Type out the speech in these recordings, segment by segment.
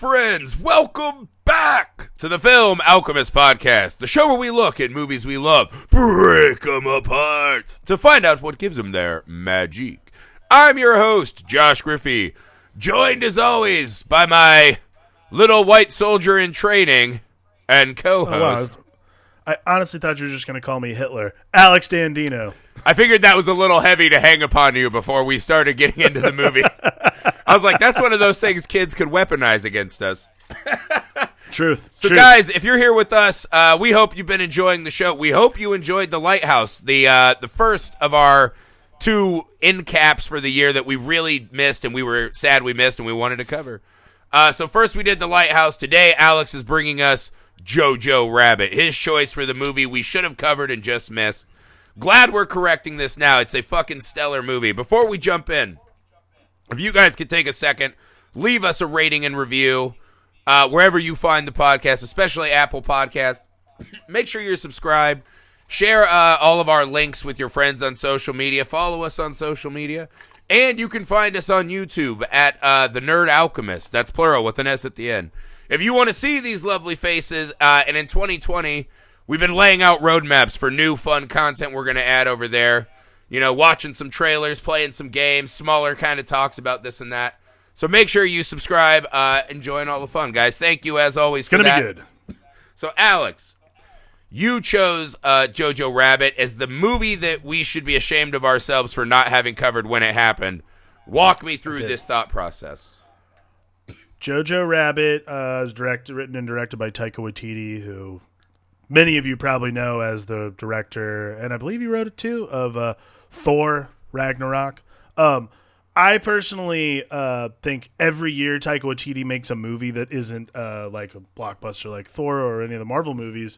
friends, welcome back to the Film Alchemist podcast, the show where we look at movies we love, break them apart, to find out what gives them their magic. I'm your host, Josh Griffey, joined as always by my little white soldier in training and co-host. Oh, wow. I honestly thought you were just going to call me Hitler. Alex Dandino. I figured that was a little heavy to hang upon you before we started getting into the movie. I was like, that's one of those things kids could weaponize against us. Truth. So, guys, if you're here with us, we hope you've been enjoying the show. We hope you enjoyed The Lighthouse, the first of our two end caps for the year that we really missed and we were sad we missed and we wanted to cover. So first we did The Lighthouse. Today, Alex is bringing us JoJo Rabbit, his choice for the movie we should have covered and just missed. Glad we're correcting this now. It's a fucking stellar movie. Before we jump in, if you guys could take a second, leave us a rating and review wherever you find the podcast, especially Apple Podcasts. Make sure you're subscribed. Share all of our links with your friends on social media. Follow us on social media. And you can find us on YouTube at The Nerd Alchemist. That's plural with an S at the end. If you want to see these lovely faces, and in 2020, we've been laying out roadmaps for new fun content we're going to add over there. You know, watching some trailers, playing some games, smaller kind of talks about this and that. So make sure you subscribe and join all the fun, guys. Thank you, as always, for that. It's going to be good. So, Alex, you chose JoJo Rabbit as the movie that we should be ashamed of ourselves for not having covered when it happened. Walk me through this thought process. JoJo Rabbit is written and directed by Taika Waititi, who many of you probably know as the director, and I believe he wrote it too, of Thor Ragnarok. I personally think every year Taika Waititi makes a movie that isn't like a blockbuster like Thor or any of the Marvel movies.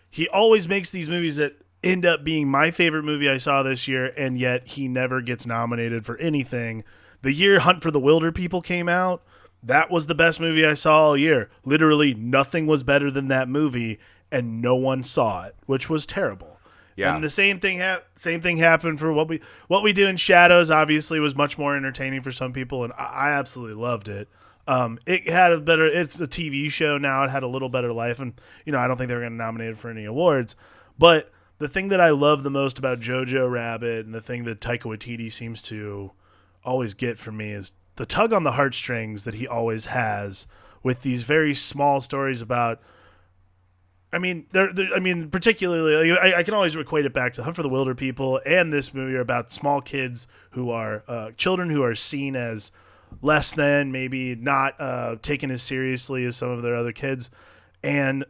He always makes these movies that end up being my favorite movie I saw this year, and yet he never gets nominated for anything. The year Hunt for the Wilder People came out, that was the best movie I saw all year. Literally nothing was better than that movie, and no one saw it, which was terrible. Yeah. And the same thing happened for what we do in Shadows. Obviously, was much more entertaining for some people, and I absolutely loved it. It had it's a TV show now. It had a little better life, and I don't think they were going to nominate it for any awards. But the thing that I love the most about JoJo Rabbit, and the thing that Taika Waititi seems to always get from me, is the tug on the heartstrings that he always has with these very small stories about. Particularly, I can always equate it back to Hunt for the Wilder People, and this movie are about small kids who are children who are seen as less than, maybe not taken as seriously as some of their other kids, and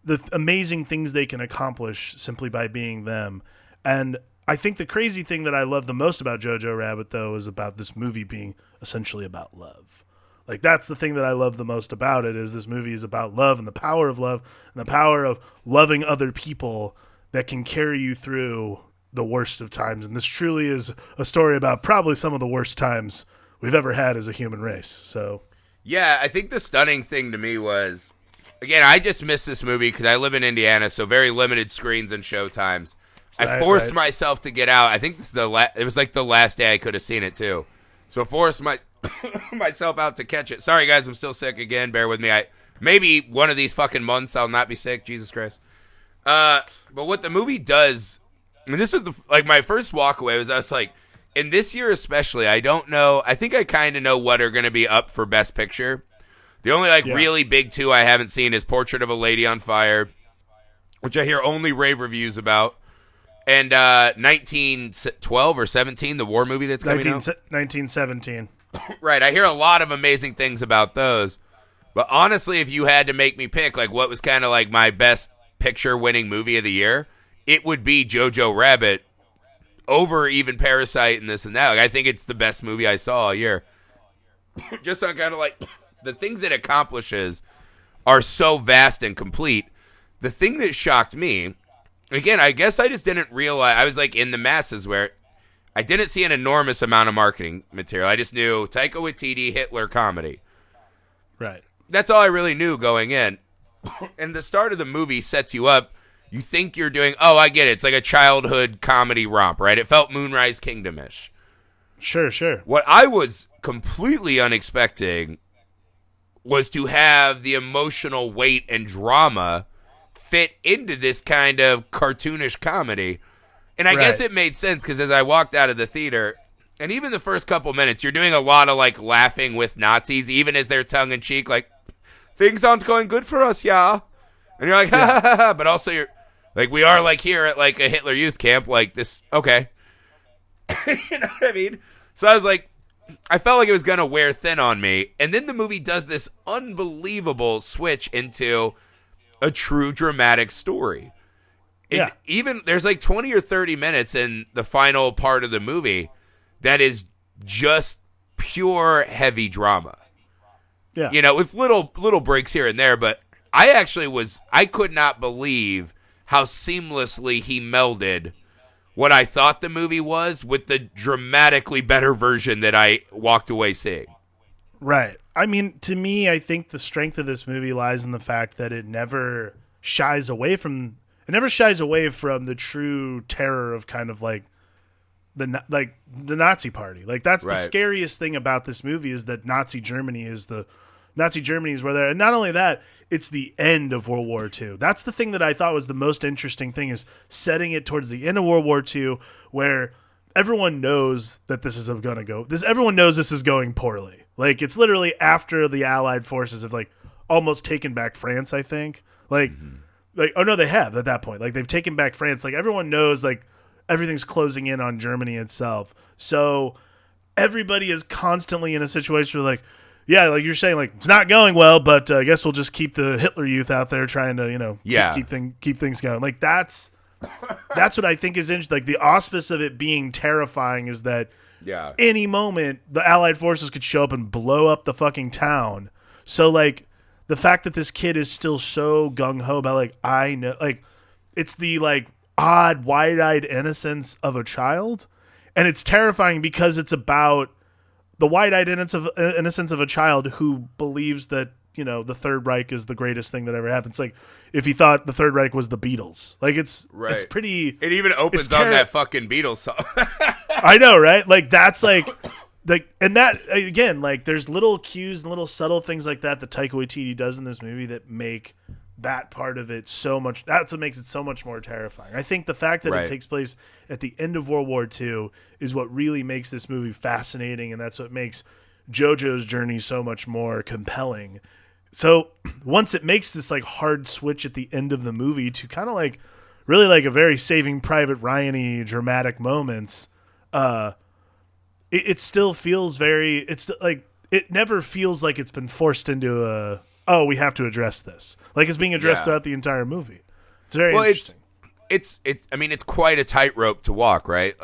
the amazing things they can accomplish simply by being them. And I think the crazy thing that I love the most about JoJo Rabbit, though, is about this movie being essentially about love. Like, that's the thing that I love the most about it, is this movie is about love and the power of love and the power of loving other people that can carry you through the worst of times. And this truly is a story about probably some of the worst times we've ever had as a human race. So, yeah, I think the stunning thing to me was, again, I just missed this movie because I live in Indiana, so very limited screens and show times. I forced myself to get out. I think this is it was like the last day I could have seen it too. So forced myself out to catch it. Sorry, guys, I'm still sick again. Bear with me. Maybe one of these fucking months I'll not be sick. Jesus Christ. But what the movie does, this was my first walkaway was I was like, in this year especially, I don't know. I think I kind of know what are going to be up for Best Picture. The only really big two I haven't seen is Portrait of a Lady on Fire, which I hear only rave reviews about. And 1912 or 17, the war movie that's coming out? 1917. Right, I hear a lot of amazing things about those. But honestly, if you had to make me pick what was kind of like my best picture-winning movie of the year, it would be JoJo Rabbit over even Parasite and this and that. I think it's the best movie I saw all year. Just on kind of the things it accomplishes are so vast and complete. The thing that shocked me, again, I guess I just didn't realize, I was in the masses where I didn't see an enormous amount of marketing material. I just knew Taika Waititi, Hitler comedy. Right. That's all I really knew going in. And the start of the movie sets you up. You think you're doing, I get it. It's like a childhood comedy romp, right? It felt Moonrise Kingdom-ish. Sure. What I was completely unexpecting was to have the emotional weight and drama fit into this kind of cartoonish comedy. And I guess it made sense because as I walked out of the theater, and even the first couple minutes, you're doing a lot of like laughing with Nazis, even as they're tongue in cheek, like, things aren't going good for us, yeah. And you're like, ha ha ha ha. But also you're like, we are like here at like a Hitler Youth camp, like this, okay. You know what I mean? So I was like, I felt like it was going to wear thin on me. And then the movie does this unbelievable switch into a true dramatic story. Yeah. Even there's like 20 or 30 minutes in the final part of the movie that is just pure heavy drama. Yeah. You know, with little breaks here and there, but I could not believe how seamlessly he melded what I thought the movie was with the dramatically better version that I walked away seeing. Right. I mean, to me, I think the strength of this movie lies in the fact that it never shies away from the true terror of kind of like the Nazi party. Like that's the scariest thing about this movie is that Nazi Germany is where they're, and not only that, it's the end of World War II. That's the thing that I thought was the most interesting thing, is setting it towards the end of World War II, where everyone knows that everyone knows this is going poorly. Like, it's literally after the Allied forces have like almost taken back France, I think. Like, oh no, they have at that point. Like, they've taken back France. Like, everyone knows like everything's closing in on Germany itself. So everybody is constantly in a situation where like, yeah, like you're saying, like it's not going well, but I guess we'll just keep the Hitler Youth out there trying to, keep things going. Like that's what I think is interesting. Like the auspice of it being terrifying is that any moment the Allied forces could show up and blow up the fucking town. So like the fact that this kid is still so gung ho about like I know, like it's the like odd wide-eyed innocence of a child, and it's terrifying because it's about the wide-eyed innocence of a child who believes that, the Third Reich is the greatest thing that ever happened. It's like if he thought the Third Reich was the Beatles. Like it's pretty. It even opens on that fucking Beatles song. I know, right? Like that's like, and that again, like there's little cues and little subtle things like that Taika Waititi does in this movie that make that part of it so much. That's what makes it so much more terrifying. I think the fact that it takes place at the end of World War II is what really makes this movie fascinating, and that's what makes JoJo's journey so much more compelling. So once it makes this like hard switch at the end of the movie to kind of like really like a very Saving Private Ryan-y dramatic moments, it still feels very. It's like it never feels like it's been forced into we have to address this. Like it's being addressed throughout the entire movie. It's very interesting. It's quite a tightrope to walk, right?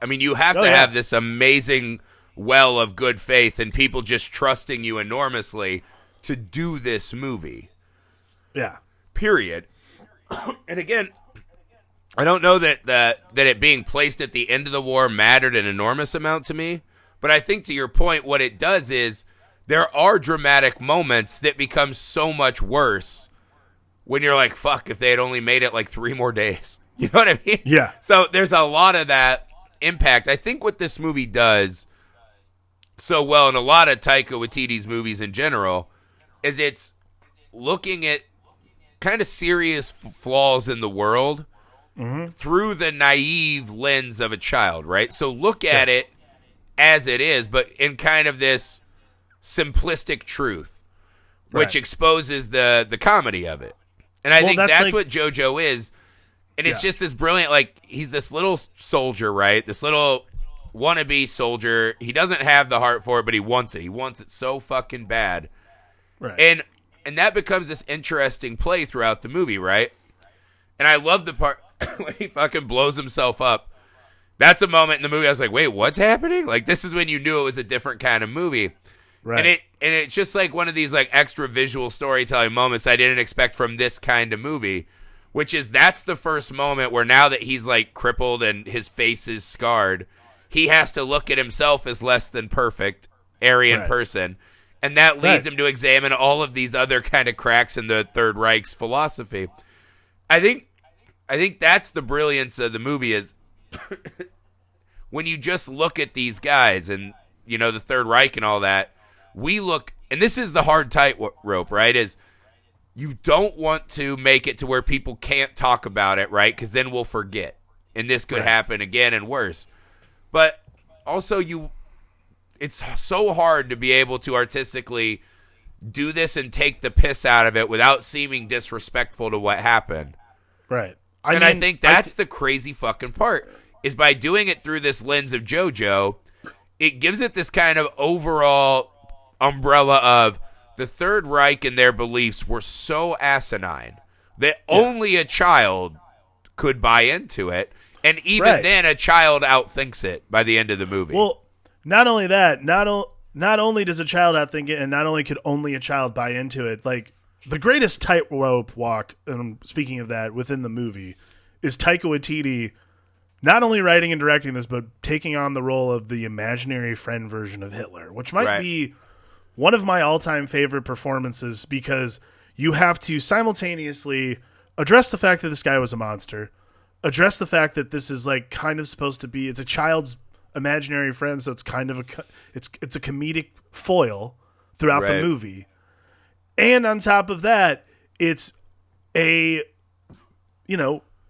You have to have this amazing well of good faith and people just trusting you enormously to do this movie. Yeah. Period. And again, I don't know that it being placed at the end of the war mattered an enormous amount to me, but I think to your point, what it does is there are dramatic moments that become so much worse when you're like, fuck, if they had only made it like 3 more days. You know what I mean? Yeah. So there's a lot of that impact. I think what this movie does so well, in a lot of Taika Waititi's movies in general, is it's looking at kind of serious flaws in the world through the naive lens of a child, right? So look at it as it is, but in kind of this simplistic truth, which exposes the comedy of it. And I think that's like, what JoJo is. And it's just this brilliant, like, he's this little soldier, right? This little wannabe soldier. He doesn't have the heart for it, but he wants it. He wants it so fucking bad. Right. And that becomes this interesting play throughout the movie, right? And I love the part when he fucking blows himself up. That's a moment in the movie I was like, wait, what's happening? Like, this is when you knew it was a different kind of movie. Right. And it's just like one of these like extra visual storytelling moments I didn't expect from this kind of movie, which is that's the first moment where now that he's like crippled and his face is scarred, he has to look at himself as less than perfect Aryan person. And that leads him to examine all of these other kind of cracks in the Third Reich's philosophy. I think that's the brilliance of the movie is when you just look at these guys and, the Third Reich and all that, we look and this is the hard tightrope, right? Is you don't want to make it to where people can't talk about it, right? Because then we'll forget, and this could happen again and worse. But also, it's so hard to be able to artistically do this and take the piss out of it without seeming disrespectful to what happened. Right. I think that's the crazy fucking part, is by doing it through this lens of JoJo, it gives it this kind of overall umbrella of the Third Reich and their beliefs were so asinine that only a child could buy into it. And even then, a child outthinks it by the end of the movie. Well, not only that, not only does a child outthink it, and not only could only a child buy into it, like, the greatest tightrope walk, and speaking of that, within the movie, is Taika Waititi not only writing and directing this, but taking on the role of the imaginary friend version of Hitler, which might be one of my all-time favorite performances, because you have to simultaneously address the fact that this guy was a monster, address the fact that this is like kind of supposed to be, it's a child's imaginary friend, so it's kind of it's a comedic foil throughout the movie. And on top of that, it's a,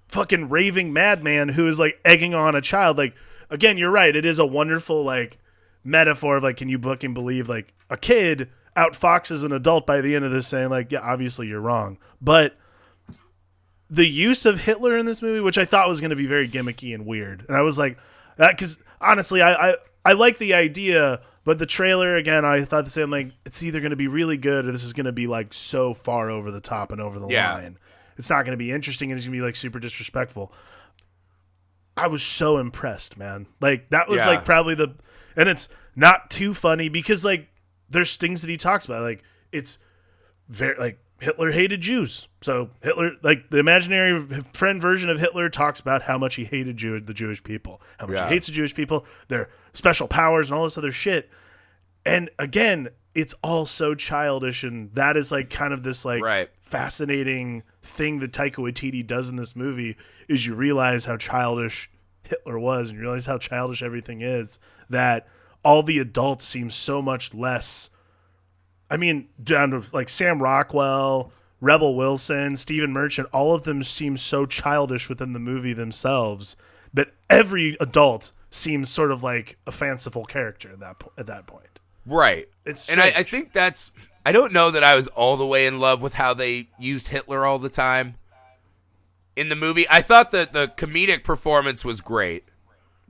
fucking raving madman who is like egging on a child. Like, again, you're right. It is a wonderful like metaphor of like, can you fucking believe like a kid outfoxes an adult by the end of this, saying like, yeah, obviously you're wrong. But the use of Hitler in this movie, which I thought was going to be very gimmicky and weird, and I was like, that, because honestly, I like the idea, but the trailer, again, I thought the same. Like, it's either going to be really good or this is going to be like so far over the top and over the line. It's not going to be interesting, and it's going to be like super disrespectful. I was so impressed, man. Like, that was like probably and it's not too funny because like there's things that he talks about. Like, it's very like Hitler hated Jews. So Hitler, like the imaginary friend version of Hitler, talks about how much he hated the Jewish people, how much he hates the Jewish people, their special powers and all this other shit. And again, it's all so childish, and that is like kind of this like fascinating thing that Taika Waititi does in this movie, is you realize how childish Hitler was, and you realize how childish everything is, that all the adults seem so much less. I mean, down to like Sam Rockwell, Rebel Wilson, Stephen Merchant, all of them seem so childish within the movie themselves that every adult seems sort of like a fanciful character at that point. Right. And I think that's, I don't know that I was all the way in love with how they used Hitler all the time in the movie. I thought that the comedic performance was great.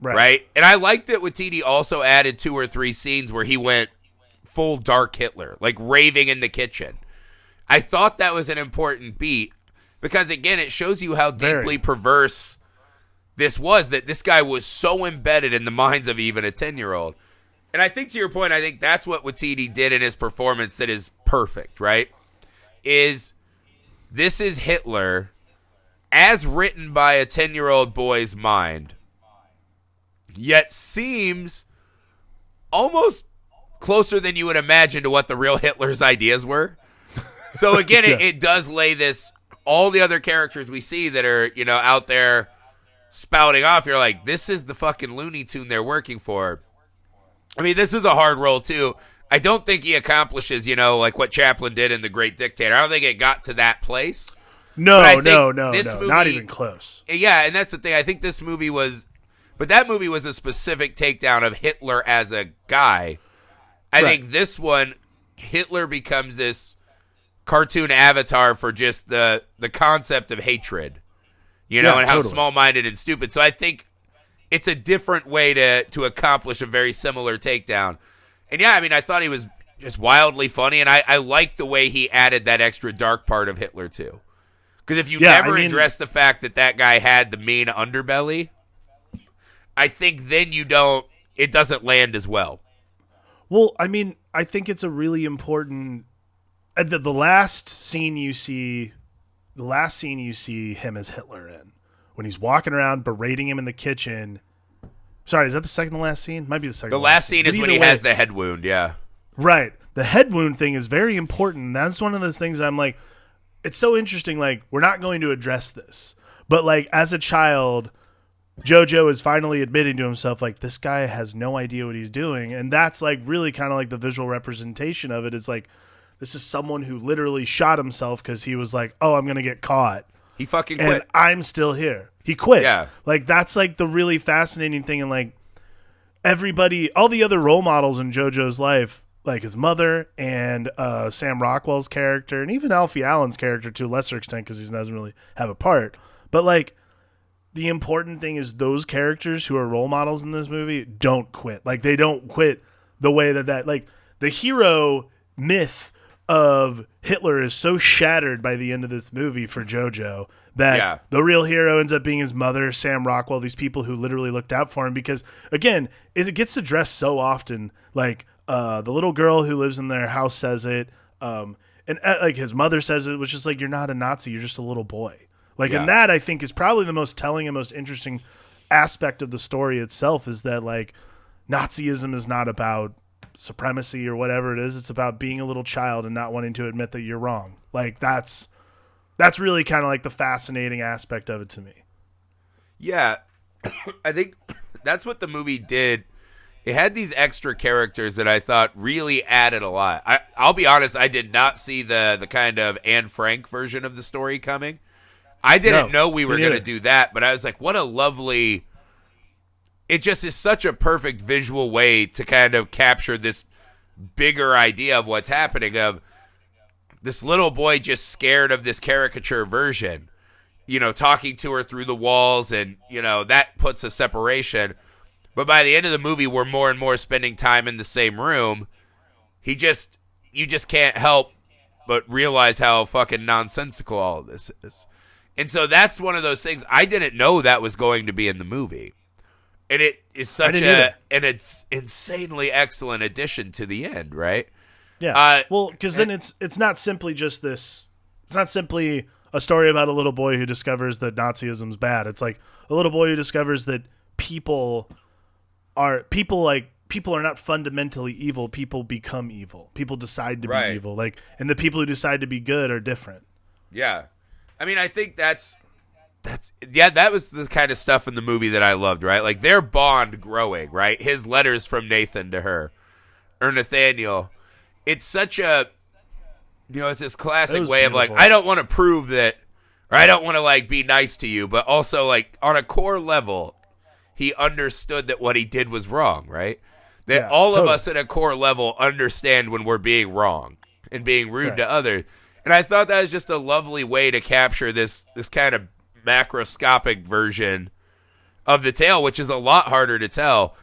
Right. And I liked it Waititi also added 2 or 3 scenes where he went full dark Hitler, like raving in the kitchen. I thought that was an important beat because, again, it shows you how deeply perverse this was, that this guy was so embedded in the minds of even a 10-year-old. And I think, to your point, I think that's what Waititi did in his performance that is perfect, right? This is Hitler as written by a 10-year-old boy's mind, yet seems almost closer than you would imagine to what the real Hitler's ideas were. So again, it does lay this, all the other characters we see that are, out there spouting off, you're like, this is the fucking Looney Tune they're working for. I mean, this is a hard role too. I don't think he accomplishes, like what Chaplin did in The Great Dictator. I don't think it got to that place. No, not even close. Yeah, and that's the thing. I think this movie was, but that movie was a specific takedown of Hitler as a guy. I think this one, Hitler becomes this cartoon avatar for just the concept of hatred, and how small-minded and stupid. So I think it's a different way to accomplish a very similar takedown. And yeah, I mean, I thought he was just wildly funny, and I liked the way he added that extra dark part of Hitler too. Because if you never address the fact that guy had the mean underbelly, I think then it doesn't land as well. Well, I mean, I think it's a really important. The last scene you see him as Hitler in, when he's walking around berating him in the kitchen. Sorry, is that the second to last scene? Might be the second. The last scene is when he has the head wound. Yeah, right. The head wound thing is very important. That's one of those things I'm like, it's so interesting. Like, we're not going to address this, but like as a child, JoJo is finally admitting to himself, like, this guy has no idea what he's doing. And that's, like, really kind of like the visual representation of it. It's like, this is someone who literally shot himself because he was like, oh, I'm going to get caught. He fucking quit. And I'm still here. He quit. Yeah. Like, that's, like, the really fascinating thing. And, like, everybody, all the other role models in JoJo's life, like his mother and Sam Rockwell's character, and even Alfie Allen's character to a lesser extent because he doesn't really have a part. But, like, the important thing is those characters who are role models in this movie don't quit. Like, they don't quit the way that like, the hero myth of Hitler is so shattered by the end of this movie for JoJo that the real hero ends up being his mother, Sam Rockwell, these people who literally looked out for him. Because, again, it gets addressed so often. Like, the little girl who lives in their house says it, and like his mother says it, which is like, you're not a Nazi, you're just a little boy. Like, and that, I think, is probably the most telling and most interesting aspect of the story itself, is that, like, Nazism is not about supremacy or whatever it is. It's about being a little child and not wanting to admit that you're wrong. Like, that's really kind of like the fascinating aspect of it to me. Yeah. I think that's what the movie did. It had these extra characters that I thought really added a lot. I'll be honest, I did not see the kind of Anne Frank version of the story coming. I didn't know we were going to do that, but I was like, what a lovely... It just is such a perfect visual way to kind of capture this bigger idea of what's happening, of this little boy just scared of this caricature version, you know, talking to her through the walls, and, you know, that puts a separation. But by the end of the movie, we're more and more spending time in the same room. You just can't help but realize how fucking nonsensical all of this is. And so that's one of those things. I didn't know that was going to be in the movie. And it is such it's insanely excellent addition to the end, right? Yeah. Well, because then it's not simply just this. It's not simply a story about a little boy who discovers that Nazism's bad. It's like a little boy who discovers that people are not fundamentally evil. People become evil. People decide to be evil. Like, and the people who decide to be good are different. Yeah. I mean, I think that was the kind of stuff in the movie that I loved, right? Like, their bond growing, right? His letters from Nathan to her, or Nathaniel. It's such a, you know, it's this classic way of, like, I don't want to prove that, or I don't want to, like, be nice to you, but also, like, on a core level, he understood that what he did was wrong, right? That all of us at a core level understand when we're being wrong and being rude to others. And I thought that was just a lovely way to capture this kind of macroscopic version of the tale, which is a lot harder to tell.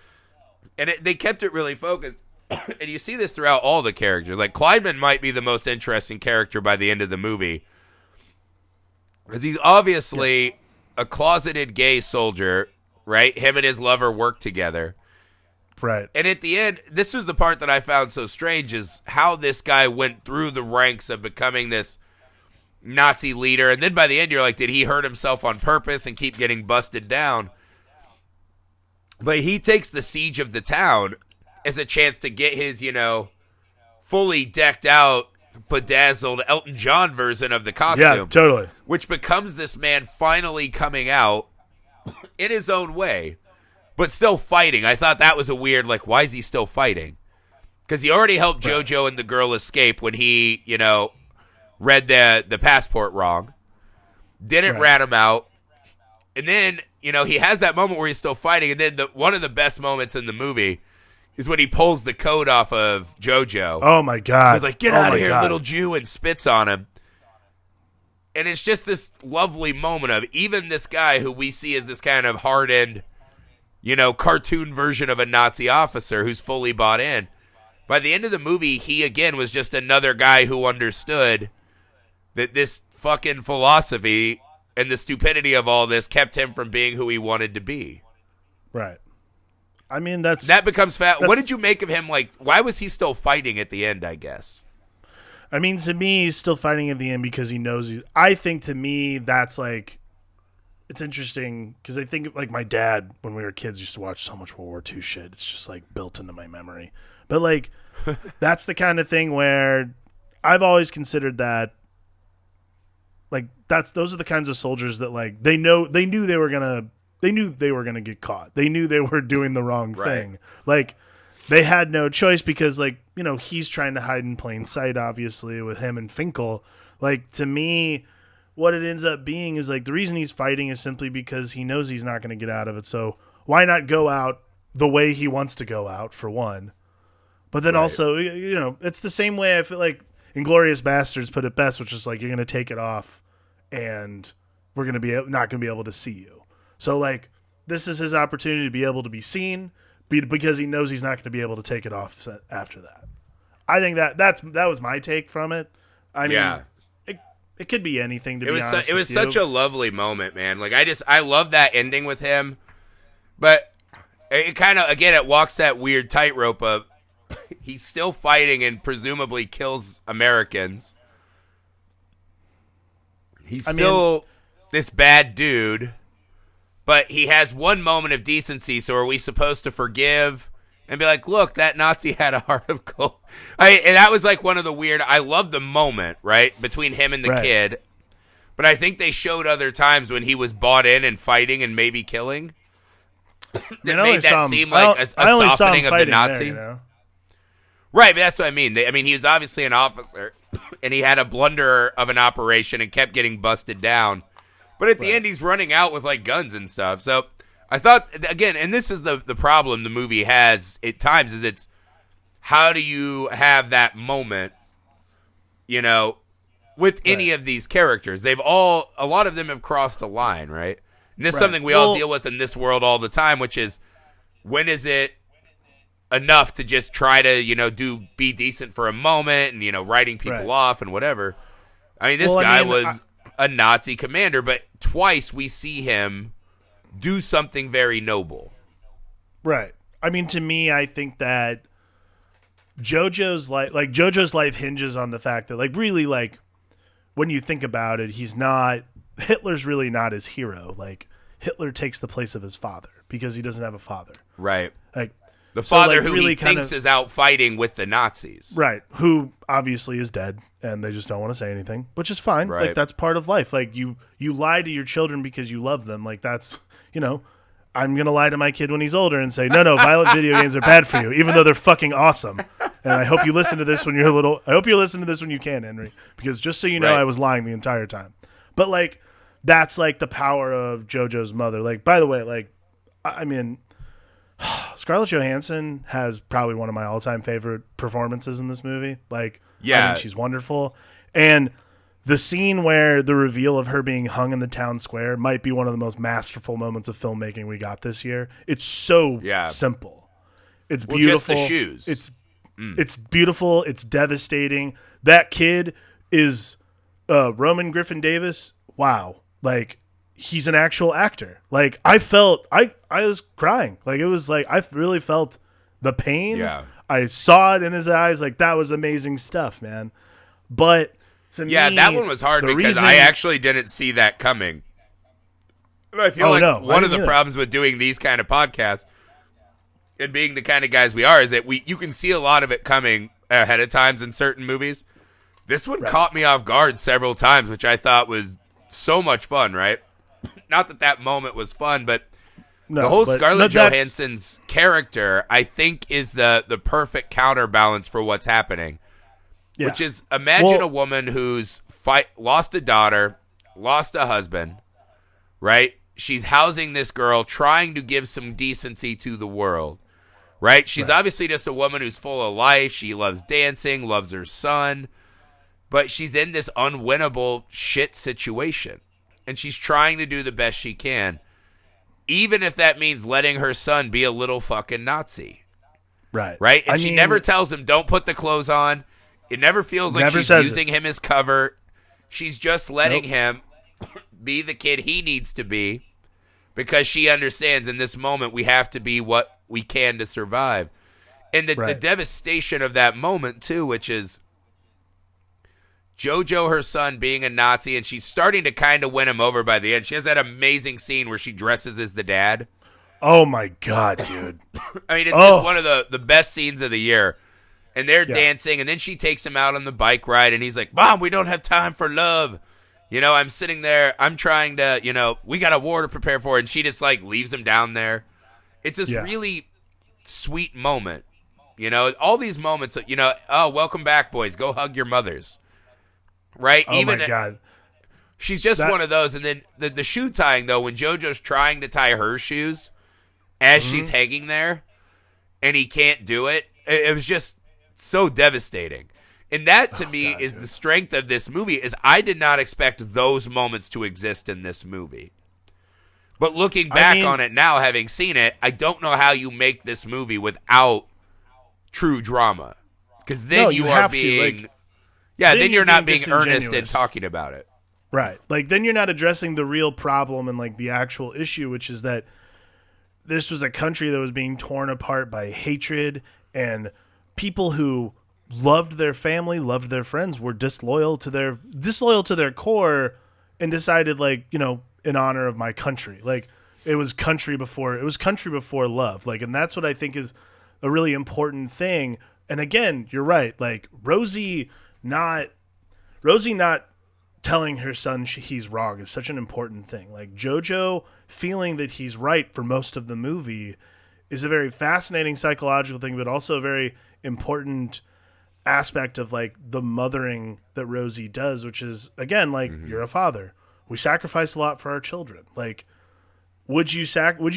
And they kept it really focused. And you see this throughout all the characters. Like, Kleinman might be the most interesting character by the end of the movie, because he's obviously a closeted gay soldier, right? Him and his lover work together. Right. And at the end, this was the part that I found so strange, is how this guy went through the ranks of becoming this Nazi leader. And then by the end, you're like, did he hurt himself on purpose and keep getting busted down? But he takes the siege of the town as a chance to get his, you know, fully decked out, bedazzled Elton John version of the costume. Yeah, totally. Which becomes this man finally coming out in his own way, but still fighting. I thought that was a weird, like, why is he still fighting? Because he already helped JoJo and the girl escape when he, you know, read the passport wrong. Didn't rat him out. And then, you know, he has that moment where he's still fighting. And then one of the best moments in the movie is when he pulls the coat off of JoJo. Oh, my God. He's like, get out of here, little Jew, and spits on him. And it's just this lovely moment of even this guy who we see as this kind of hardened, you know, cartoon version of a Nazi officer who's fully bought in. By the end of the movie, he, again, was just another guy who understood that this fucking philosophy and the stupidity of all this kept him from being who he wanted to be. Right. I mean, that becomes fat. What did you make of him? Like, why was he still fighting at the end, I guess? I mean, to me, he's still fighting at the end because he knows I think, to me, that's like, it's interesting because I think, like, my dad, when we were kids, used to watch so much World War II shit. It's just, like, built into my memory. But, like, that's the kind of thing where I've always considered that, like, those are the kinds of soldiers that, like, they knew they were going to they knew they were going to get caught. They knew they were doing the wrong thing. Like, they had no choice because, like, you know, he's trying to hide in plain sight, obviously, with him and Finkel. Like, to me, what it ends up being is, like, the reason he's fighting is simply because he knows he's not going to get out of it. So why not go out the way he wants to go out, for one? But then also, you know, it's the same way I feel like Inglourious Bastards put it best, which is like, you're going to take it off and we're going to be not going to be able to see you. So, like, this is his opportunity to be able to be seen because he knows he's not going to be able to take it off after that. I think that was my take from it. I mean, it could be anything, to be honest. It was such a lovely moment, man. Like, I love that ending with him, but it kind of, again, it walks that weird tightrope of he's still fighting and presumably kills Americans. He's still this bad dude, but he has one moment of decency. So are we supposed to forgive and be like, look, that Nazi had a heart of gold? And that was like one of the weird, I love the moment, right, between him and the kid. But I think they showed other times when he was bought in and fighting and maybe killing. That made that seem like a softening of the Nazi. There, you know? Right, but that's what I mean. He was obviously an officer, and he had a blunder of an operation and kept getting busted down. But at the end, he's running out with, like, guns and stuff. So I thought, again, and this is the problem the movie has at times, is it's how do you have that moment, you know, with any of these characters? A lot of them have crossed a line, right? And this is something we all deal with in this world all the time, which is, when is it enough to just try to, you know, be decent for a moment and, you know, writing people off and whatever. I mean, this guy was a Nazi commander, but twice we see him do something very noble. Right. I mean, to me, I think that JoJo's life hinges on the fact that, like, really, like, when you think about it, Hitler's really not his hero. Like, Hitler takes the place of his father because he doesn't have a father. Right. Like, the father who really he thinks is out fighting with the Nazis. Right. Who obviously is dead, and they just don't want to say anything, which is fine. Right. Like, that's part of life. Like, you lie to your children because you love them. Like, that's, you know, I'm going to lie to my kid when he's older and say, no, violent video games are bad for you, even though they're fucking awesome. And I hope you listen to this when you're little. I hope you listen to this when you can, Henry, because just so you know, I was lying the entire time. But, like, that's, like, the power of JoJo's mother. Like, by the way, like, I mean, Scarlett Johansson has probably one of my all-time favorite performances in this movie. Like, I think she's wonderful. And the scene where the reveal of her being hung in the town square might be one of the most masterful moments of filmmaking we got this year. It's so simple. It's beautiful. Just the shoes. It's beautiful. It's devastating. That kid is Roman Griffin Davis. Wow. Like, he's an actual actor. Like, I was crying. Like, it was like, I really felt the pain. Yeah. I saw it in his eyes. Like, that was amazing stuff, man. But to me, that one was hard because I actually didn't see that coming. And I feel one of the problems with doing these kind of podcasts and being the kind of guys we are is that you can see a lot of it coming ahead of times in certain movies. This one caught me off guard several times, which I thought was so much fun, right? Not that moment was fun, but the whole Scarlett Johansson's character, I think, is the perfect counterbalance for what's happening. Yeah. Which is, imagine a woman who's lost a daughter, lost a husband, right? She's housing this girl, trying to give some decency to the world, right? She's obviously just a woman who's full of life. She loves dancing, loves her son, but she's in this unwinnable shit situation. And she's trying to do the best she can, even if that means letting her son be a little fucking Nazi. Right? And she never tells him, don't put the clothes on. It never feels like she's using him as cover. She's just letting him be the kid he needs to be because she understands in this moment we have to be what we can to survive. And the devastation of that moment, too, which is JoJo, her son, being a Nazi, and she's starting to kind of win him over by the end. She has that amazing scene where she dresses as the dad. Oh, my God, dude. I mean, it's just one of the best scenes of the year. And they're dancing, and then she takes him out on the bike ride, and he's like, Mom, we don't have time for love. I'm sitting there. I'm trying to, we got a war to prepare for, and she just like leaves him down there. It's this really sweet moment. All these moments. Oh, welcome back, boys. Go hug your mothers. Right? Oh my God. She's just one of those. And then the shoe tying, though, when JoJo's trying to tie her shoes as she's hanging there, and he can't do it, it was just so devastating. And that, to me, is the strength of this movie, is I did not expect those moments to exist in this movie. But looking back on it now, having seen it, I don't know how you make this movie without true drama. Because then you are being... then you're not being earnest in talking about it. Right. Like, then you're not addressing the real problem and, like, the actual issue, which is that this was a country that was being torn apart by hatred, and people who loved their family, loved their friends, were disloyal to their core, and decided, like, in honor of my country. Like, it was country before love. Like, and that's what I think is a really important thing. And again, you're right. Like, Rosie not telling her son he's wrong is such an important thing. Like, JoJo feeling that he's right for most of the movie is a very fascinating psychological thing, but also a very important aspect of, like, the mothering that Rosie does, which is, again, like, you're a father. We sacrifice a lot for our children. Like, would you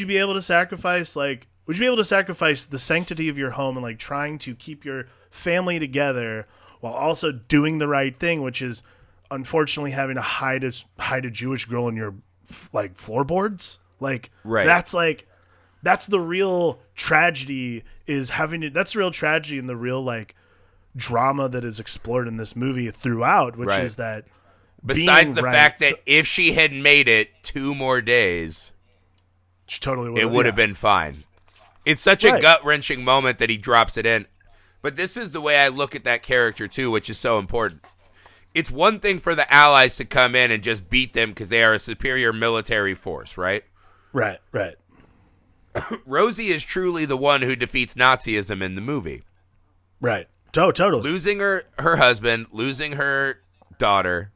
be able to sacrifice the sanctity of your home and, like, trying to keep your family together while also doing the right thing, which is unfortunately having to hide a Jewish girl in your, like, floorboards? Like, right. That's the real tragedy, that's the real tragedy and the real, like, drama that is explored in this movie throughout, which is that besides the fact that if she had made it 2 more days, she totally it would have been fine. It's such a gut-wrenching moment that he drops it in. But this is the way I look at that character, too, which is so important. It's one thing for the Allies to come in and just beat them because they are a superior military force, right? Right. Rosie is truly the one who defeats Nazism in the movie. Right. Totally. Losing her husband, losing her daughter.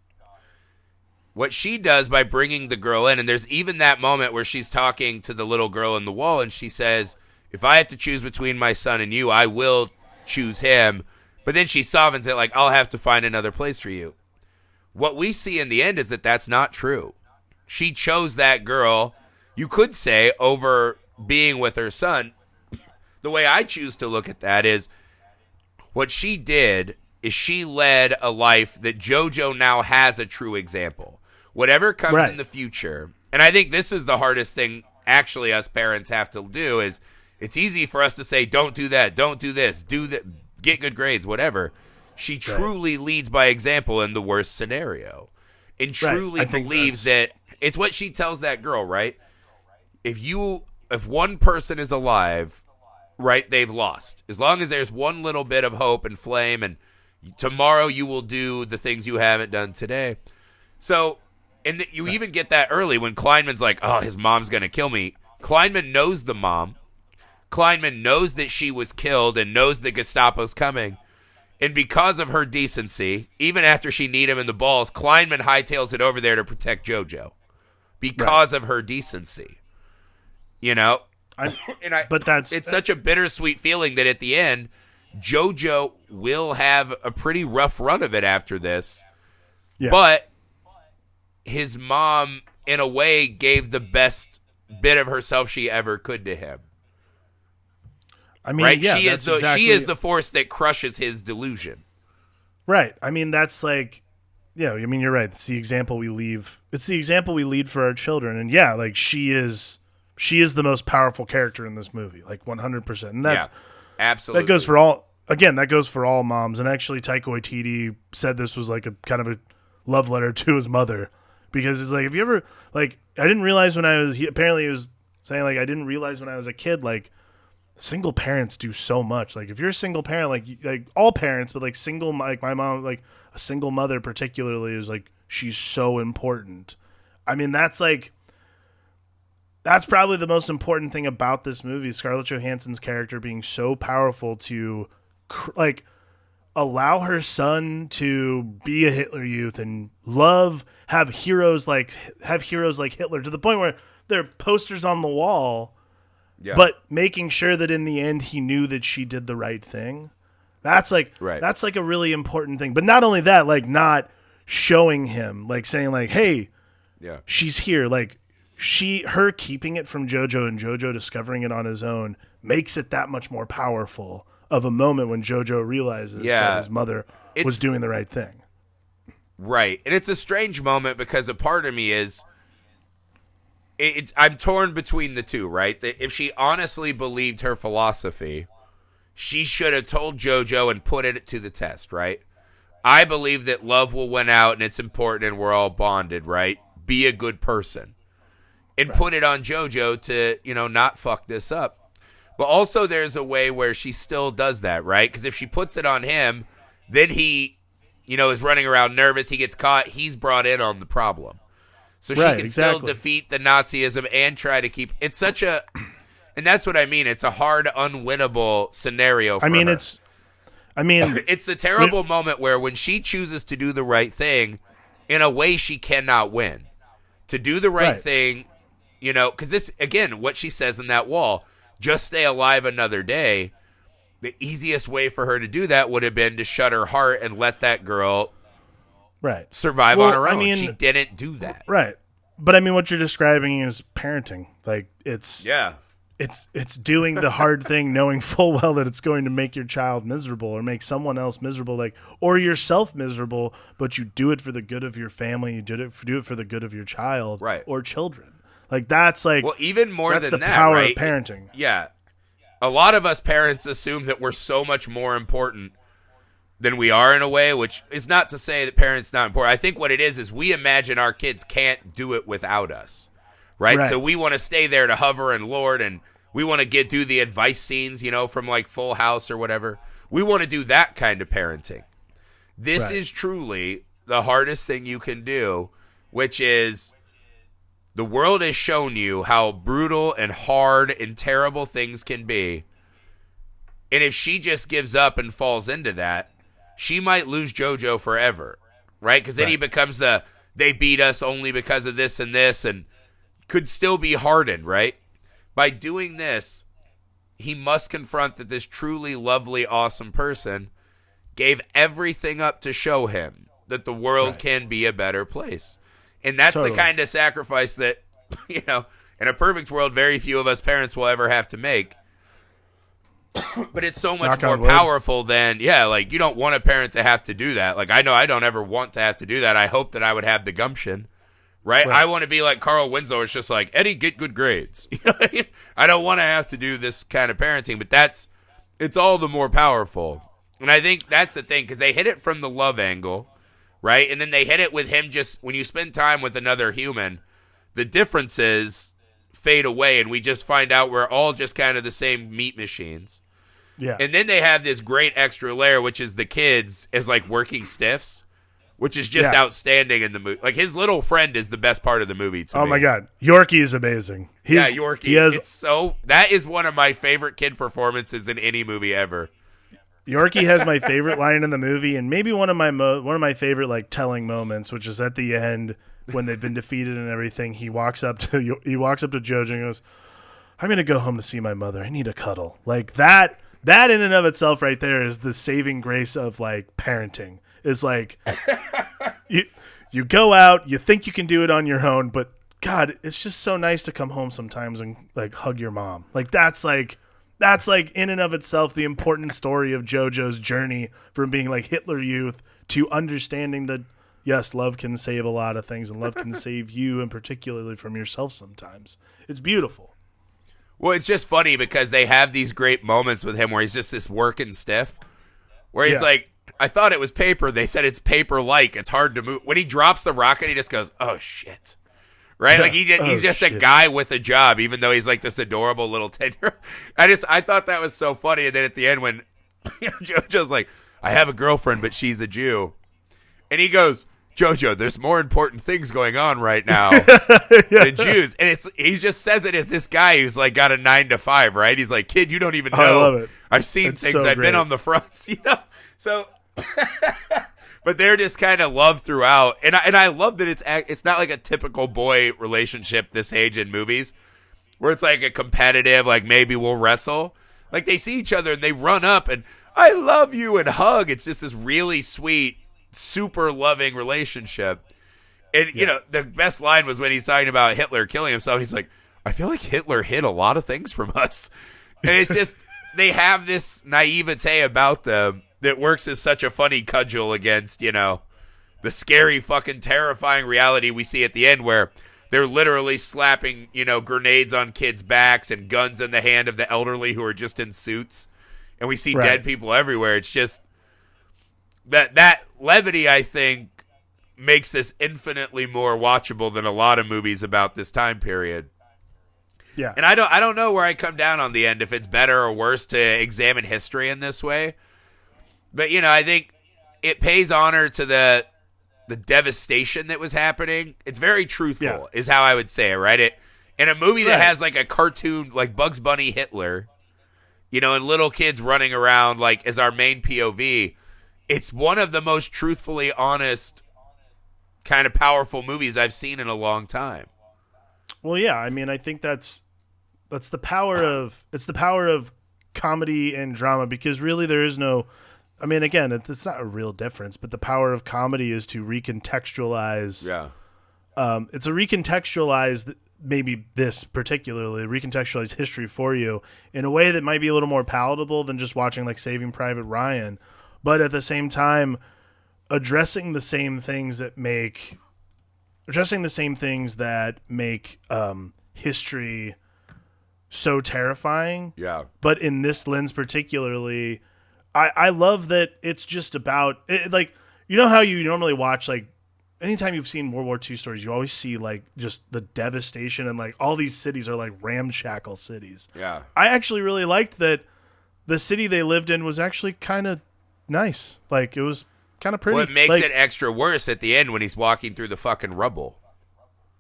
What she does by bringing the girl in, and there's even that moment where she's talking to the little girl in the wall, and she says, if I have to choose between my son and you, I will choose him. But then she softens it like, I'll have to find another place for you. What we see in the end is that that's not true. She chose that girl, you could say, over being with her son. The way I choose to look at that is, what she did is she led a life that JoJo now has a true example. Whatever comes in the future, and I think this is the hardest thing actually us parents have to do, is it's easy for us to say, don't do that, don't do this, do that, get good grades, whatever. She truly leads by example in the worst scenario, and truly believes that it's what she tells that girl, right? If one person is alive, right, they've lost. As long as there's one little bit of hope and flame, and tomorrow you will do the things you haven't done today. So, and you even get that early when Kleinman's like, oh, his mom's going to kill me. Kleinman knows the mom. Kleinman knows that she was killed and knows the Gestapo's coming. And because of her decency, even after she kneed him in the balls, Kleinman hightails it over there to protect JoJo. Because of her decency. It's such a bittersweet feeling that at the end, JoJo will have a pretty rough run of it after this. Yeah. But his mom, in a way, gave the best bit of herself she ever could to him. I mean, right? She is the force that crushes his delusion. Right. I mean, that's like, yeah, I mean, you're right. It's the example we leave. It's the example we lead for our children. And yeah, like she is the most powerful character in this movie, like 100%. And that's absolutely, that goes for all. Again, that goes for all moms. And actually, Taika Waititi said this was like a kind of a love letter to his mother, because it's like, if you ever, like, I didn't realize when I was. Apparently, he was saying, like, I didn't realize when I was a kid, like, single parents do so much. Like, if you're a single parent, like all parents, but like single, like my mom, like a single mother particularly, is like, she's so important. I mean, that's probably the most important thing about this movie, Scarlett Johansson's character being so powerful to, like, allow her son to be a Hitler Youth and have heroes like Hitler, to the point where there are posters on the wall, but making sure that in the end he knew that she did the right thing. That's like a really important thing. But not only that, like not showing him, like saying like, hey, she's here. Like her keeping it from JoJo and JoJo discovering it on his own makes it that much more powerful of a moment when JoJo realizes that his mother was doing the right thing. Right. And it's a strange moment because a part of me is I'm torn between the two, right? That if she honestly believed her philosophy, she should have told JoJo and put it to the test, right? I believe that love will win out and it's important and we're all bonded, right? Be a good person. And put it on JoJo to, not fuck this up. But also there's a way where she still does that, right? Because if she puts it on him, then he, is running around nervous. He gets caught. He's brought in on the problem. So she can still defeat the Nazism and try to keep... It's such a... And that's what I mean. It's a hard, unwinnable scenario for her. It's the terrible moment where when she chooses to do the right thing, in a way she cannot win. To do the right thing, because this, again, what she says in that wall, just stay alive another day, the easiest way for her to do that would have been to shut her heart and let that girl survive on her own. She didn't do that. Right. But what you're describing is parenting. Like it's doing the hard thing, knowing full well that it's going to make your child miserable or make someone else miserable, or yourself miserable, but you do it for the good of your family. You do it for the good of your child or children. That's even more that's than the that, power right? of parenting. Yeah. A lot of us parents assume that we're so much more important than we are in a way, which is not to say that parents not important. I think what it is we imagine our kids can't do it without us, right? So we want to stay there to hover and lord, and we want to do the advice scenes, from like Full House or whatever. We want to do that kind of parenting. This is truly the hardest thing you can do, which is the world has shown you how brutal and hard and terrible things can be. And if she just gives up and falls into that, she might lose JoJo forever, right? Because then he becomes they beat us only because of this and could still be hardened, right? By doing this, he must confront that this truly lovely, awesome person gave everything up to show him that the world can be a better place. And that's the kind of sacrifice that, in a perfect world, very few of us parents will ever have to make. But it's so much more powerful than, you don't want a parent to have to do that. Like, I know I don't ever want to have to do that. I hope that I would have the gumption, right? I want to be like Carl Winslow. It's just like, Eddie, get good grades. I don't want to have to do this kind of parenting, but it's all the more powerful. And I think that's the thing, because they hit it from the love angle, right? And then they hit it with him just, when you spend time with another human, the differences fade away, and we just find out we're all just kind of the same meat machines. Yeah. And then they have this great extra layer, which is the kids as like working stiffs, which is just outstanding in the movie. Like, his little friend is the best part of the movie to me. Oh my God. Yorkie is amazing. Yorkie. That is one of my favorite kid performances in any movie ever. Yorkie has my favorite line in the movie, and maybe one of my favorite like telling moments, which is at the end when they've been defeated and everything. He walks up to JoJo and goes, "I'm gonna go home to see my mother. I need a cuddle." Like that in and of itself, right there, is the saving grace of like parenting. Is like you go out, you think you can do it on your own, but God, it's just so nice to come home sometimes and like hug your mom. Like that's like in and of itself the important story of JoJo's journey from being like Hitler Youth to understanding that yes, love can save a lot of things, and love can save you, and particularly from yourself sometimes. It's beautiful. Well, it's just funny because they have these great moments with him where he's just this working stiff, where he's like, I thought it was paper. They said it's paper-like. It's hard to move. When he drops the rocket, he just goes, oh, shit. Right? Yeah. Like, he's just a guy with a job, even though he's like this adorable little 10-year-old. I thought that was so funny. And then at the end when JoJo's like, I have a girlfriend, but she's a Jew. And he goes, JoJo, there's more important things going on right now than Jews. And he just says it as this guy who's like got a 9-to-5, right? He's like, kid, you don't even know. I love it. I've seen things. So I've been on the fronts, So But they're just kind of loved throughout, and I love that it's not like a typical boy relationship this age in movies, where it's like a competitive, like maybe we'll wrestle. Like they see each other and they run up and I love you and hug. It's just this really sweet, super loving relationship. And you know, the best line was when he's talking about Hitler killing himself. He's like, I feel like Hitler hid a lot of things from us. And it's just they have this naivete about them that works as such a funny cudgel against, you know, the scary, fucking terrifying reality we see at the end where they're literally slapping, you know, grenades on kids' backs and guns in the hand of the elderly who are just in suits. And we see dead people everywhere. It's just that levity, I think, makes this infinitely more watchable than a lot of movies about this time period. Yeah. And I don't know where I come down on the end, if it's better or worse to examine history in this way. But, you know, I think it pays honor to the devastation that was happening. It's very truthful, is how I would say it, right? In a movie that has like a cartoon, like Bugs Bunny Hitler, you know, and little kids running around like as our main POV, it's one of the most truthfully honest, kind of powerful movies I've seen in a long time. Well, yeah, I mean, I think that's the power of comedy and drama, because really there is no, I mean, again, it's not a real difference, but the power of comedy is to recontextualize. Yeah. It's a recontextualize, maybe this particularly, recontextualize history for you in a way that might be a little more palatable than just watching like Saving Private Ryan, but at the same time addressing the same things that make history so terrifying. Yeah. But in this lens particularly, I love that it's just about it, like, you know how you normally watch, like, anytime you've seen World War II stories, you always see like just the devastation and like all these cities are like ramshackle cities. Yeah. I actually really liked that the city they lived in was actually kind of nice. Like, it was kind of pretty. Well, it makes like, it extra worse at the end when he's walking through the fucking rubble.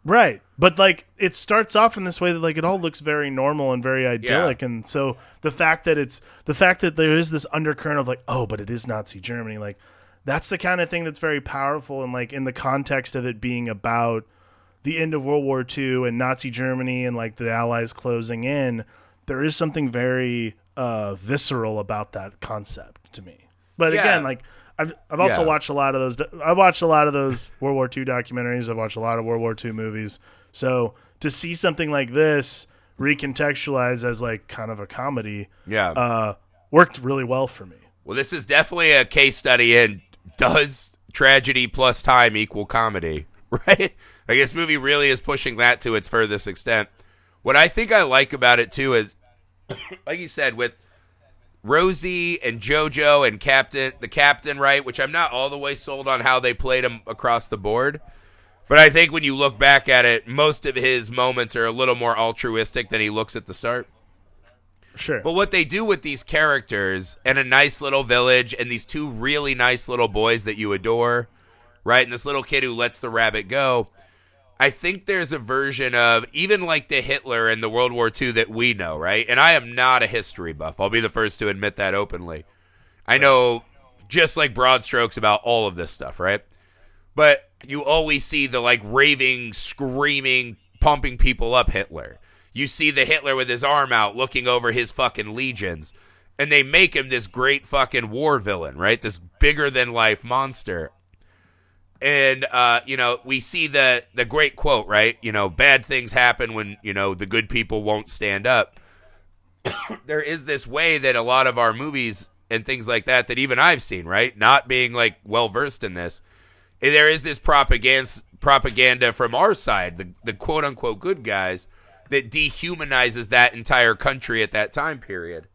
Right. But like it starts off in this way that like it all looks very normal and very idyllic, and so the fact that there is this undercurrent of like, oh, but it is Nazi Germany, like that's the kind of thing that's very powerful, and like in the context of it being about the end of World War II and Nazi Germany and like the Allies closing in, there is something very visceral about that concept to me. But again, like I've also watched a lot of those. I watched a lot of those World War II documentaries. I've watched a lot of World War II movies. So to see something like this recontextualized as like kind of a comedy, worked really well for me. Well, this is definitely a case study in does tragedy plus time equal comedy, right? Like this movie really is pushing that to its furthest extent. What I think I like about it too is, like you said, with Rosie and JoJo and the captain, right? Which I'm not all the way sold on how they played him across the board. But I think when you look back at it, most of his moments are a little more altruistic than he looks at the start. Sure. But what they do with these characters and a nice little village and these two really nice little boys that you adore, right? And this little kid who lets the rabbit go. I think there's a version of even like the Hitler and the World War II that we know, right? And I am not a history buff. I'll be the first to admit that openly. I know just like broad strokes about all of this stuff, right? But you always see the like raving, screaming, pumping people up Hitler. You see the Hitler with his arm out looking over his fucking legions. And they make him this great fucking war villain, right? This bigger than life monster. And, you know, we see the great quote, right? You know, bad things happen when, you know, the good people won't stand up. There is this way that a lot of our movies and things like that even I've seen, right? Not being, like, well-versed in this. There is this propaganda from our side, the quote-unquote good guys, that dehumanizes that entire country at that time period.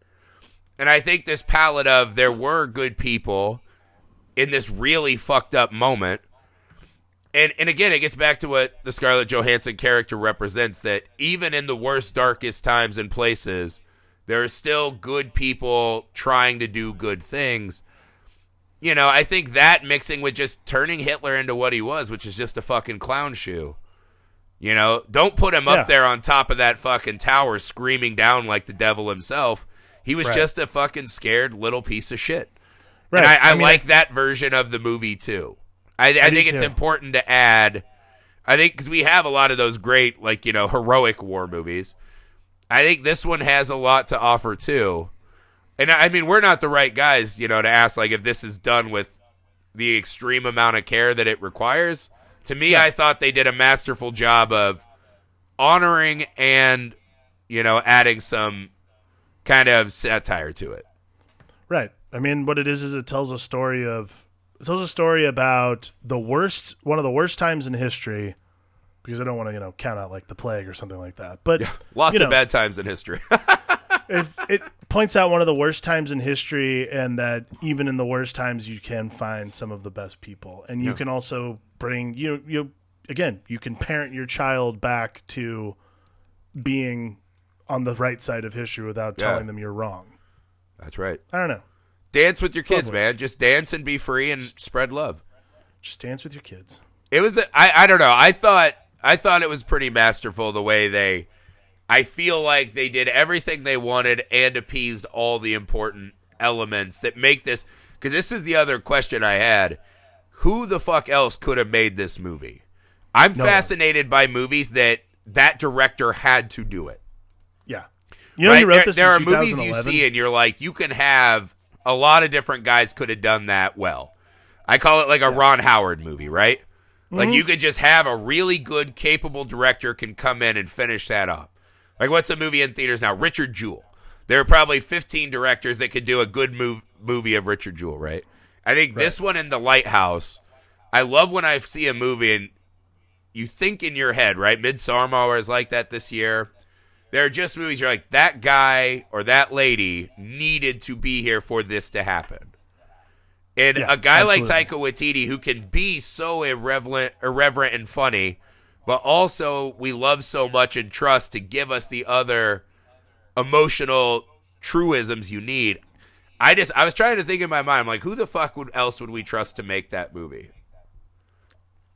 And I think this palette of there were good people in this really fucked up moment. And again, it gets back to what the Scarlett Johansson character represents, that even in the worst, darkest times and places, there are still good people trying to do good things. You know, I think that mixing with just turning Hitler into what he was, which is just a fucking clown shoe. You know, don't put him up there on top of that fucking tower screaming down like the devil himself. He was just a fucking scared little piece of shit. Right. And I mean, like that version of the movie too. I think it's important to add. I think because we have a lot of those great, like, heroic war movies. I think this one has a lot to offer too. And I mean, we're not the right guys, to ask like if this is done with the extreme amount of care that it requires. To me, I thought they did a masterful job of honoring and, adding some kind of satire to it. Right. I mean, what it is it tells a story about one of the worst times in history, because I don't want to, count out like the plague or something like that. But lots of bad times in history. it points out one of the worst times in history, and that even in the worst times you can find some of the best people. And you can also bring you can parent your child back to being on the right side of history without telling them you're wrong. That's right. I don't know. Dance with your kids, man. Just dance and be free and spread love. Just dance with your kids. It was I don't know. I thought it was pretty masterful the way I feel like they did everything they wanted and appeased all the important elements that make this, because this is the other question I had. Who the fuck else could have made this movie? I'm fascinated by movies that director had to do it. Yeah. He wrote this in 2011. There are movies you see and you're like, you can have a lot of different guys could have done that well. I call it like a Ron Howard movie, right? Mm-hmm. Like you could just have a really good, capable director can come in and finish that up. Like what's a movie in theaters now? Richard Jewell. There are probably 15 directors that could do a good movie of Richard Jewell, right? I think this one in The Lighthouse, I love when I see a movie and you think in your head, right? Midsommar was like that this year. There are just movies you're like, that guy or that lady needed to be here for this to happen. And a guy like Taika Waititi who can be so irreverent and funny, but also we love so much and trust to give us the other emotional truisms you need. I was trying to think in my mind, I'm like, who the fuck else would we trust to make that movie?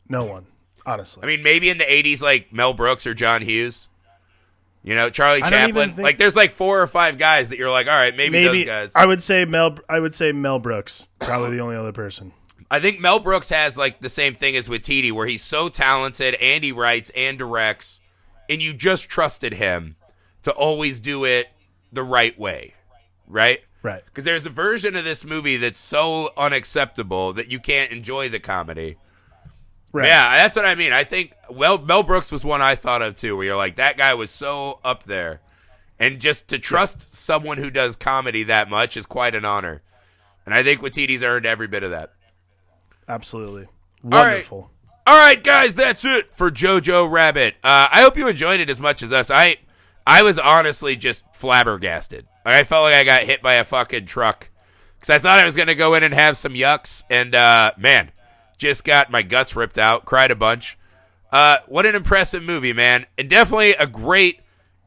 No one, honestly. I mean, maybe in the 80s, like Mel Brooks or John Hughes. Charlie Chaplin. Like, there's like 4 or 5 guys that you're like, all right, maybe those guys. I would say Mel Brooks, probably the only other person. I think Mel Brooks has like the same thing as Waititi, where he's so talented and he writes and directs, and you just trusted him to always do it the right way, right? Right. Because there's a version of this movie that's so unacceptable that you can't enjoy the comedy. Right. Yeah, that's what I mean. I think Mel Brooks was one I thought of too, where you're like, that guy was so up there. And just to trust someone who does comedy that much is quite an honor. And I think Waititi's earned every bit of that. Absolutely. Wonderful. All right, guys, that's it for JoJo Rabbit. I hope you enjoyed it as much as us. I was honestly just flabbergasted. I felt like I got hit by a fucking truck. Because I thought I was going to go in and have some yucks. And, man, just got my guts ripped out. Cried a bunch. What an impressive movie, man. And definitely a great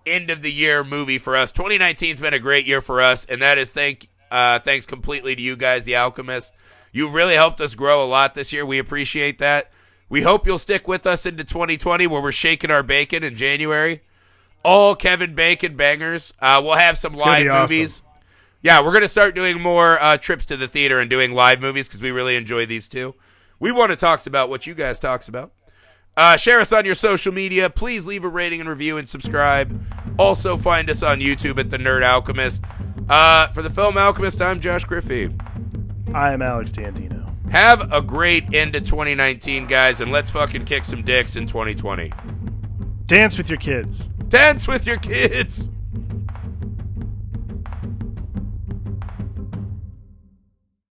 end-of-the-year movie for us. 2019's been a great year for us. And that is thanks completely to you guys, The Alchemist. You really helped us grow a lot this year. We appreciate that. We hope you'll stick with us into 2020 where we're shaking our bacon in January. All Kevin Bacon bangers. We'll have some live movies. Awesome. Yeah, we're going to start doing more trips to the theater and doing live movies because we really enjoy these too. We want to talk about what you guys talks about. Share us on your social media. Please leave a rating and review and subscribe. Also find us on YouTube at The Nerd Alchemist. For the Film Alchemist, I'm Josh Griffey. I am Alex Dandino. Have a great end to 2019, guys, and let's fucking kick some dicks in 2020. Dance with your kids. Dance with your kids.